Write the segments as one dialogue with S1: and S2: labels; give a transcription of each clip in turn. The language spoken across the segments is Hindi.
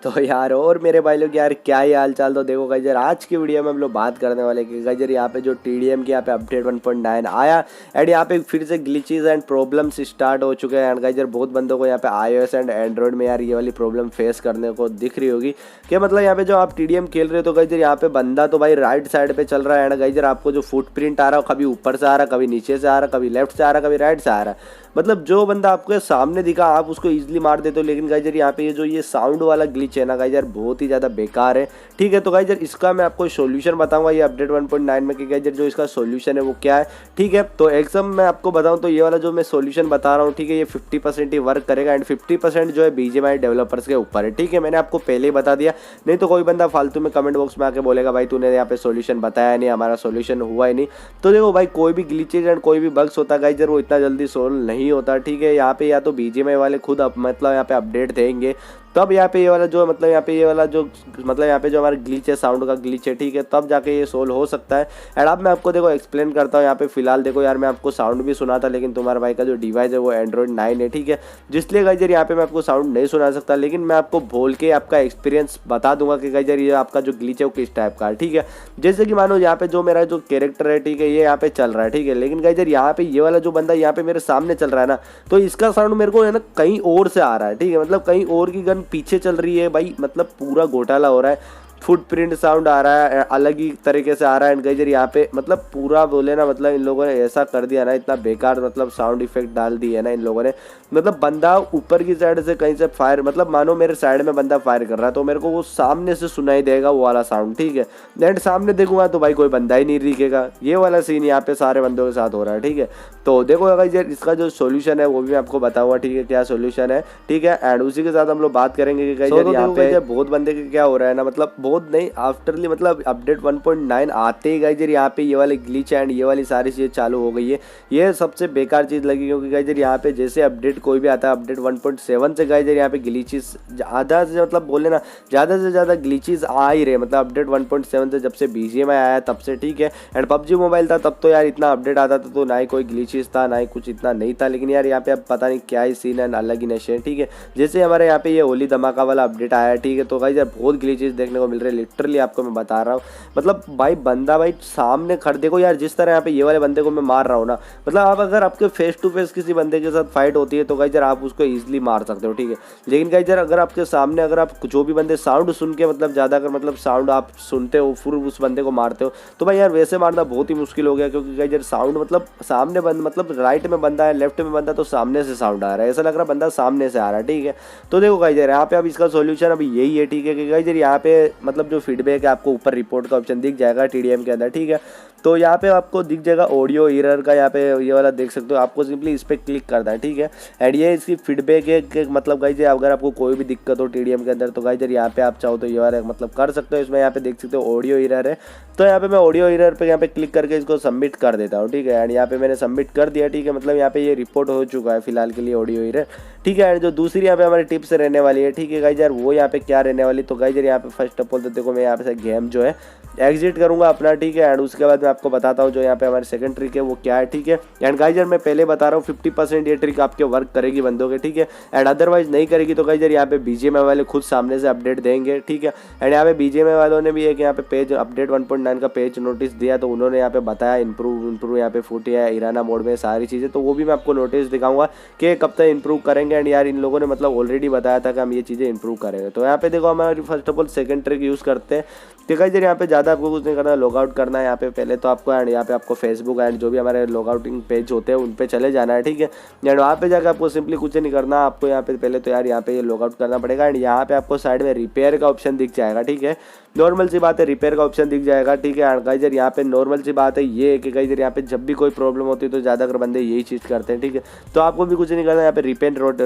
S1: तो यार और मेरे भाई लोग यार क्या ही हाल चाल। तो देखो गाइस यार आज की वीडियो में हम लोग बात करने वाले कि गाइस यार यहाँ पे जो TDM की यहाँ पे अपडेट 1.9 आया एंड यहाँ पे फिर से ग्लिचेस एंड प्रॉब्लम्स स्टार्ट हो चुके हैं। एंड गाइस यार बहुत बंदों को यहाँ पे iOS एंड एंड्रॉइड में यार ये वाली प्रॉब्लम फेस करने को दिख रही होगी कि मतलब यहाँ पे जो आप TDM खेल रहे हो तो गाइस यार यहाँ पे बंदा तो भाई राइट साइड पे चल रहा है। एंड गाइस यार आपको जो फुटप्रिंट आ रहा है कभी ऊपर से आ रहा, कभी नीचे से आ रहा, कभी लेफ्ट से आ रहा, कभी राइट से आ रहा है। मतलब जो बंदा आपके सामने दिखा आप उसको इजीली मार देते हो। लेकिन गाइस यार यहाँ पे ये साउंड वाला ग्लिच है ना गाइस यार बहुत ही ज़्यादा बेकार है। ठीक है तो गाइस यार इसका मैं आपको सॉल्यूशन बताऊंगा ये अपडेट 1.9 में कि गाइस यार जो इसका सॉल्यूशन है वो क्या है। ठीक है तो एकदम मैं आपको बताऊं तो ये वाला जो मैं सॉल्यूशन बता रहा हूँ ठीक है ये 50% ही वर्क करेगा एंड 50% जो है BGMI डेवलपर्स के ऊपर है। ठीक है मैंने आपको पहले ही बता दिया, नहीं तो कोई बंदा फालतू में कमेंट बॉक्स में आके बोलेगा भाई तूने यहाँ पे सॉल्यूशन बताया नहीं, हमारा सॉल्यूशन हुआ ही नहीं। तो देखो भाई कोई भी ग्लिचेज एंड कोई भी बग्स होता है गाइस यार वो इतना जल्दी सोल्व नहीं होता। ठीक है यहाँ पे या तो BGMI वाले खुद मतलब यहाँ पे अपडेट देंगे तब यहाँ पे ये वाला जो मतलब यहाँ पे ये वाला जो मतलब यहाँ पे जो हमारा ग्लिच है साउंड का ग्लिच है ठीक है तब जाके ये सोल्व हो सकता है। एंड अब मैं आपको देखो एक्सप्लेन करता हूँ यहाँ पे फिलहाल देखो यार मैं आपको साउंड भी सुना था लेकिन तुम्हारे भाई का जो डिवाइस है वो Android 9 है। ठीक है जिसलिए गाइस यार यहाँ पे मैं आपको साउंड नहीं सुना सकता, लेकिन मैं आपको बोल के आपका एक्सपीरियंस बता दूंगा कि गाइस यार ये आपका जो ग्लिच है वो किस टाइप का है। ठीक है जैसे कि मानो यहाँ पे जो मेरा जो कैरेक्टर है ठीक है ये यहाँ पे चल रहा है ठीक है, लेकिन गाइस यार यहाँ पे ये वाला जो बंदा यहाँ पे मेरे सामने चल रहा है ना तो इसका साउंड मेरे को है ना कहीं और से आ रहा है। ठीक है मतलब कहीं और की गन पीछे चल रही है भाई, मतलब पूरा घोटाला हो रहा है। फुटप्रिंट साउंड आ रहा है अलग ही तरीके से आ रहा है। एंड गाइस यार यहाँ पे मतलब पूरा बोले ना मतलब इन लोगों ने ऐसा कर दिया ना, इतना बेकार मतलब साउंड इफेक्ट डाल दिया ना इन लोगों ने। मतलब बंदा ऊपर की साइड से कहीं से फायर मतलब मानो मेरे साइड में बंदा फायर कर रहा है तो मेरे को वो सामने से सुनाई देगा वो वाला साउंड। ठीक है एंड सामने देखूंगा तो भाई कोई बंदा ही नहीं दिखेगा। ये वाला सीन यहाँ पे सारे बंदों के साथ हो रहा है। ठीक है तो देखो गाइस यार इसका जो सोल्यूशन है वो भी मैं आपको बताऊंगा। ठीक है क्या सोल्यूशन है ठीक है एंड उसी के साथ हम लोग बात करेंगे कि गाइस यार यहाँ पे बहुत बंदे के क्या हो रहा है ना, मतलब बहुत नहीं आफ्टरली मतलब अपडेट 1.9 आते ही गाइस यार यहाँ पे ये वाले ग्लिच एंड ये वाली सारी चीज़ें चालू हो गई है। ये सबसे बेकार चीज़ लगी क्योंकि गाइस यार यहाँ पे जैसे अपडेट कोई भी आता है अपडेट 1.7 से गाइस यार यहाँ पे ग्लिचेस ज़्यादा से मतलब बोले ना ज़्यादा से ज़्यादा ग्लिचेस आ ही रहे। मतलब अपडेट 1.7 से जब से BGMI आया तब से ठीक है एंड PUBG मोबाइल था तब तो यार इतना अपडेट आता था तो ना ही कोई ग्लिचेस था ना ही कुछ इतना नहीं था। लेकिन यार यहाँ पे अब पता नहीं क्या ही सीन है, अलग ही नशे हैं। ठीक है जैसे हमारे यहाँ पे ये होली धमाका वाला अपडेट आया ठीक है तो गाइस यार बहुत ग्लिचेस देखने को मिल रहे हैं। लिटरली आपको मैं बता रहा हूँ मतलब भाई बंदा भाई सामने खड़ देखो यार जिस तरह यहाँ पे ये वाले बंदे को मैं मार रहा हूँ ना, मतलब आप अगर आपके फेस टू फेस किसी बंदे के साथ फाइट होती है तो गाइस यार आप उसको इजीली मार सकते हो। ठीक है लेकिन गाइस यार अगर आपके सामने अगर आप जो भी बंदे साउंड सुन के मतलब ज़्यादा अगर मतलब साउंड आप सुनते हो फिर उस बंदे को मारते हो तो भाई यार वैसे मारना बहुत ही मुश्किल हो गया क्योंकि गाइस यार साउंड मतलब सामने बंद मतलब राइट में बंदा है लेफ्ट में बंदा तो सामने से साउंड आ रहा है, ऐसा लग रहा है बंदा सामने से आ रहा है। ठीक है तो देखो गाइस यार यहाँ पे अब इसका सोल्यूशन अभी यही है। ठीक है कि गाइस यार यहाँ पे मतलब जो फीडबैक है आपको ऊपर रिपोर्ट का ऑप्शन दिख जाएगा TDM के अंदर। ठीक है तो यहाँ पे आपको दिख जाएगा ऑडियो एरर का, यहाँ पे ये वाला देख सकते हो, आपको सिंपली इस पर क्लिक करना है। ठीक है एंड ये इसकी फीडबैक है कि मतलब गाइस अगर आपको कोई भी दिक्कत हो TDM के अंदर तो गाइस यहाँ पे आप चाहो तो ये वाला मतलब कर सकते हो। इसमें यहाँ पे देख सकते हो ऑडियो एरर है तो यहाँ पे मैं ऑडियो एरर पे यहाँ पे क्लिक करके इसको सबमिट कर देता हूँ। ठीक है एंड यहाँ पे मैंने सबमिट कर दिया। ठीक है मतलब यहाँ पे ये रिपोर्ट हो चुका है फिलहाल के लिए ऑडियो एरर। ठीक है एंड जो दूसरी यहाँ पे हमारी टिप्स रहने वाली है ठीक है गाइस यार वो यहाँ पे क्या रहने वाली तो गाइस यार यहाँ पे फर्स्ट ऑफ ऑल तो देखो मैं यहाँ पे से गेम जो है एग्जिट करूंगा अपना। ठीक है एंड उसके बाद मैं आपको बताता हूँ जो यहाँ पे हमारी सेकंड ट्रिक है वो क्या है। ठीक है एंड गाइस यार मैं पहले बता रहा हूँ 50% ये ट्रिक आपके वर्क करेगी बंदों के। ठीक है एंड अदरवाइज नहीं करेगी तो गाइस यार यहाँ पे BGMI वाले खुद सामने से अपडेट देंगे। ठीक है एंड यहाँ पे BGMI वालों ने भी एक यहाँ पे पेज अपडेट 1.9 का पेज नोटिस दिया तो उन्होंने यहाँ पे बताया इंप्रूव यहाँ पे फूटी है इराना मोड में सारी चीज़ें, तो वो भी मैं आपको नोटिस दिखाऊंगा कि कब तक इंप्रूव करेंगे। एंड यार इन लोगों ने मतलब ऑलरेडी बताया था कि हम ये चीज़ें इंप्रूव करेंगे। तो यहाँ पे देखो हमारी first of all second trick use करते हैं। ठीक है यहाँ पे ज़्यादा आपको कुछ नहीं करना, लॉगआउट करना है यहाँ पे पहले तो आपको एंड यहाँ पे आपको फेसबुक एंड जो भी हमारे लॉगआउटिंग पेज होते हैं उन पे चले जाना है। ठीक है एंड वहाँ पे जाकर आपको सिंपली कुछ नहीं करना, आपको यहाँ पे पहले तो यार यहाँ पे ये लॉगआउट करना पड़ेगा। एंड यहाँ पे आपको साइड में रिपेयर का ऑप्शन दिख जाएगा। ठीक है नॉर्मल सी बात है रिपेयर का ऑप्शन दिख जाएगा। ठीक है एंड गाइस यार यहाँ पे नॉर्मल सी बात है ये है कि गाइस यार यहाँ पे जब भी कोई प्रॉब्लम होती है तो ज़्यादातर बंदे यही चीज़ करते हैं। ठीक है तो आपको भी कुछ नहीं करना, यहाँ पे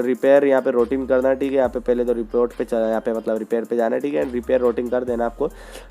S1: रिपेयर यहाँ पे रोटिंग करना है। ठीक है यहाँ पे पहले तो रिपोर्ट पे चला यहाँ पे मतलब रिपेयर पे जाना है। ठीक है रिपेयर रोटिंग कर देना, आपको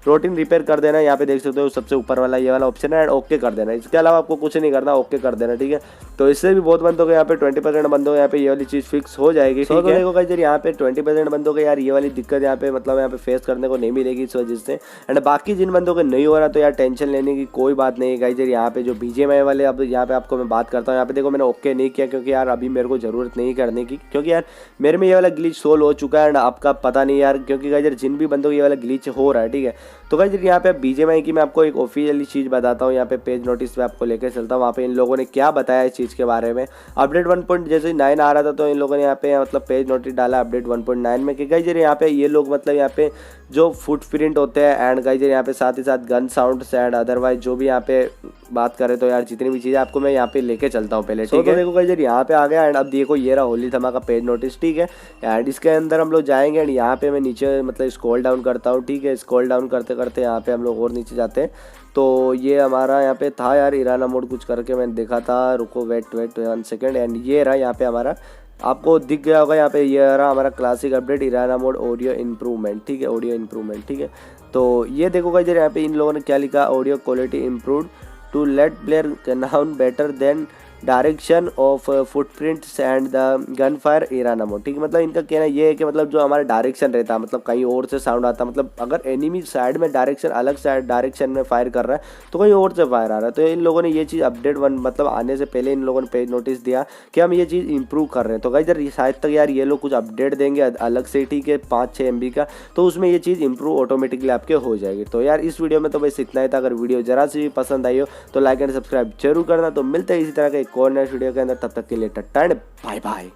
S1: रूटीन रिपेयर कर देना। यहाँ पे देख सकते हो सबसे ऊपर वाला ये वाला ऑप्शन है एंड ओके कर देना। इसके अलावा आपको कुछ नहीं करना, ओके कर देना, ठीक है। तो इससे भी बहुत बंदों को यहाँ पे 20% बंदों को यहाँ पे ये वाली चीज़ फिक्स हो जाएगी, ठीक है। देखो गाइस यहाँ पे 20% बंदों को यार ये वाली दिक्कत यहाँ पे मतलब यहाँ पे फेस करने को नहीं मिलेगी इस वजह से। एंड बाकी जिन बंदों को नहीं हो रहा तो यार टेंशन लेने की कोई बात नहीं है गाइस। यहाँ पे जो BGMI वाले अब यहाँ पे आपको मैं बात करता हूँ, यहाँ पे देखो मैंने ओके नहीं किया क्योंकि यार अभी मेरे को ज़रूरत नहीं करने की, क्योंकि यार मेरे में ये वाला ग्लिच सोल्व हो चुका है एंड आपका पता नहीं यार, क्योंकि गाइस जिन भी बंदों को ये वाला ग्लिच हो रहा है, ठीक है। तो गाइस यहाँ पे BGMI की मैं आपको एक ऑफिशियली चीज़ बताता हूँ, यहाँ पे पेज नोटिस पे आपको लेकर चलता हूँ। वहाँ पे इन लोगों ने क्या बताया इस चीज़ के बारे में। अपडेट 1.9 आ रहा था तो इन लोगों ने यहाँ पे मतलब पेज नोटिस डाला अपडेट 1.9 में कि गाइस यहाँ पे ये लोग मतलब यहाँ पे जो फुटप्रिंट होते हैं एंड गाइस यहाँ पे साथ ही साथ गन साउंड्स एंड अदरवाइज जो भी यहाँ पे बात करें तो यार जितनी भी चीज़ें आपको मैं यहाँ पे लेके चलता हूँ पहले, ठीक है। देखो गाइस यहाँ पे आ गया एंड अब देखो ये रहा होली धमाका पेज नोटिस, ठीक है। एंड इसके अंदर हम लोग जाएंगे एंड यहाँ पे मैं नीचे मतलब स्क्रॉल डाउन करता हूँ, ठीक है। स्क्रॉल डाउन करते करते यहाँ पे हम लोग और नीचे जाते हैं तो ये हमारा यहाँ पे था यार इराना मोड कुछ करके मैंने देखा था, रुको वेट 1 सेकेंड। एंड ये रहा यहाँ पे हमारा, आपको दिख गया होगा यहाँ पे ये रहा हमारा क्लासिक अपडेट इराना मोड ऑडियो इम्प्रूवमेंट, ठीक है, ऑडियो इम्प्रूवमेंट, ठीक है। तो ये देखो गाइस यहाँ पे इन लोगों ने क्या लिखा, audio quality improved to let player known better than direction of footprints and the gun fire इराना मोड, ठीक है। मतलब इनका कहना ये है कि मतलब जो हमारा डायरेक्शन रहता है मतलब कहीं और से साउंड आता है, मतलब अगर एनिमी साइड में डायरेक्शन अलग साइड डायरेक्शन में फायर कर रहा है तो कहीं और से फायर आ रहा है। तो इन लोगों ने ये चीज़ अपडेट 1 मतलब आने से पहले इन लोगों ने पेज नोटिस दिया कि हम ये चीज़ इंप्रूव कर रहे हैं। तो गाइस यार शायद तक यार ये लोग कुछ अपडेट देंगे अलग से, ठीक है, 5-6 MB का, तो उसमें ये चीज़ इंप्रूव ऑटोमेटिकली आपके हो जाएगी। तो यार इस वीडियो में तो बस इतना ही था। अगर वीडियो जरा सी भी पसंद आई हो तो लाइक एंड सब्सक्राइब जरूर करना। तो मिलते हैं इसी तरह के एक और नए वीडियो के अंदर, तब तक के लिए टाटा एंड बाय बाय।